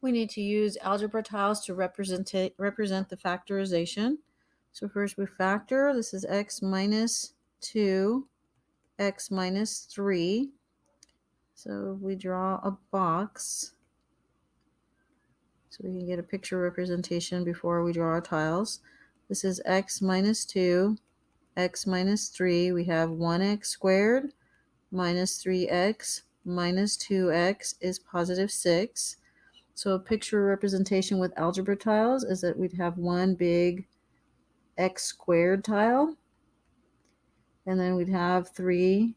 we need to use algebra tiles to represent the factorization. So first we factor. This is x minus 2, x minus 3. So we draw a box so we can get a picture representation before we draw our tiles. This is x minus 2, x minus 3. We have 1x squared minus 3x minus 2x is positive 6. So a picture representation with algebra tiles is that we'd have one big x squared tile, and then we'd have 3x